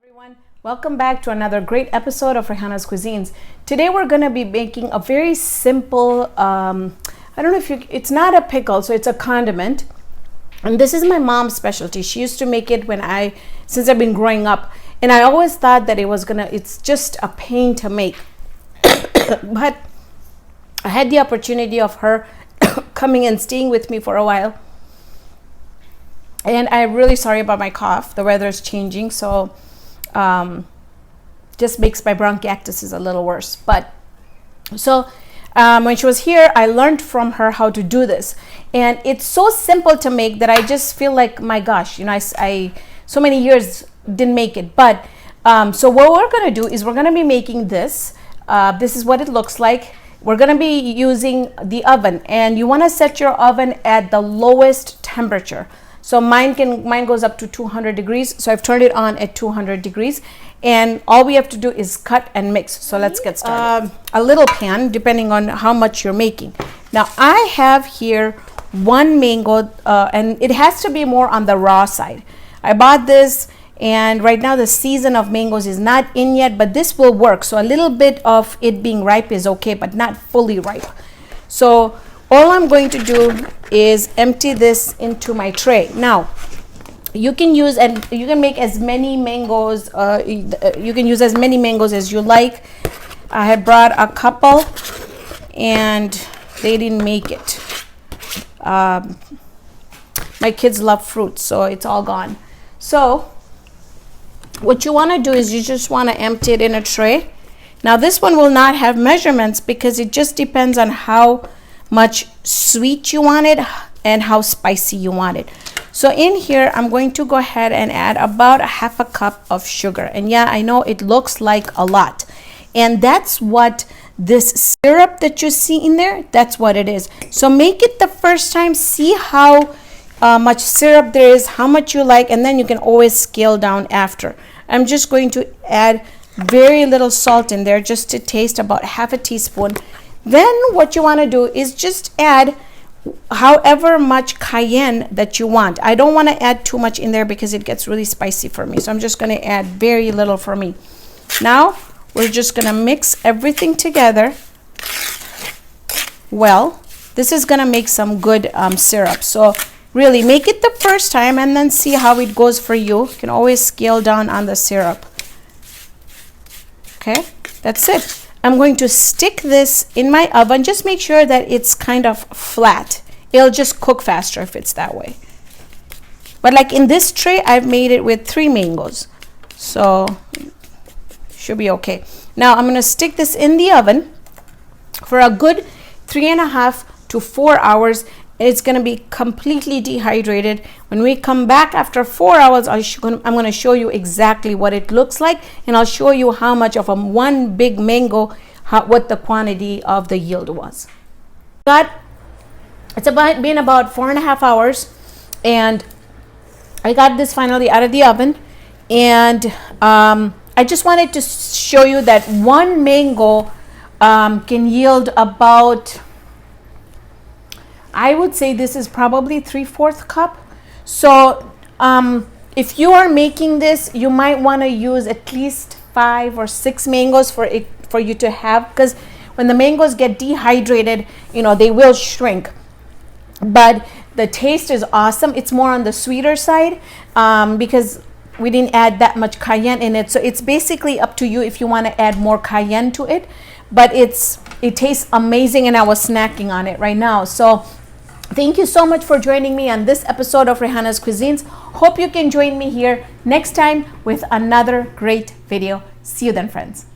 Everyone, welcome back to another great episode of Raihana's Cuisines. Today we're going to be making a very simple, I don't know if it's not a pickle, so it's a condiment. And this is my mom's specialty. She used to make it since I've been growing up. And I always thought that it's just a pain to make. But I had the opportunity of her coming and staying with me for a while. And I'm really sorry about my cough. The weather is changing, so just makes my bronchiectasis a little worse. But so when she was here, I learned from her how to do this, and it's so simple to make that I just feel like, my gosh, I so many years didn't make it. But so what we're gonna do is we're gonna be making this. This is what it looks like. We're gonna be using the oven, and you want to set your oven at the lowest temperature. So mine goes up to 200 degrees. So I've turned it on at 200 degrees. And all we have to do is cut and mix. So let's get started. A little pan, depending on how much you're making. Now I have here one mango, and it has to be more on the raw side. I bought this, and right now the season of mangoes is not in yet, but this will work. So a little bit of it being ripe is okay, but not fully ripe. So all I'm going to do is empty this into my tray. Now, you can make as many mangoes. You can use as many mangoes as you like. I had brought a couple, and they didn't make it. My kids love fruit, so it's all gone. So, what you want to do is you just want to empty it in a tray. Now, this one will not have measurements because it just depends on how much sweet you want it and how spicy you want it. So in here, I'm going to go ahead and add about a half a cup of sugar. And yeah, I know it looks like a lot. And that's what this syrup that you see in there, that's what it is. So make it the first time, see how much syrup there is, how much you like, and then you can always scale down after. I'm just going to add very little salt in there just to taste, about half a teaspoon. Then what you want to do is just add however much cayenne that you want. I don't want to add too much in there because it gets really spicy for me. So I'm just going to add very little for me. Now we're just going to mix everything together. Well, this is going to make some good syrup. So really make it the first time and then see how it goes for you. You can always scale down on the syrup. Okay, that's it. I'm going to stick this in my oven. Just make sure that it's kind of flat. It'll just cook faster if it's that way. But like in this tray, I've made it with 3 mangoes. So should be okay. Now I'm going to stick this in the oven for a good 3.5 to 4 hours. It's going to be completely dehydrated. When we come back after 4 hours, I'm going to show you exactly what it looks like, and I'll show you how much of one big mango, what the quantity of the yield was. But it's been about 4.5 hours, and I got this finally out of the oven, and I just wanted to show you that one mango can yield about, I would say this is probably 3/4 cup. So if you are making this, you might want to use at least 5 or 6 mangoes for you to have, because when the mangoes get dehydrated, they will shrink. But the taste is awesome. It's more on the sweeter side because we didn't add that much cayenne in it. So it's basically up to you if you want to add more cayenne to it. But it tastes amazing, and I was snacking on it right now. So thank you so much for joining me on this episode of Raihana's Cuisines. Hope you can join me here next time with another great video. See you then, friends.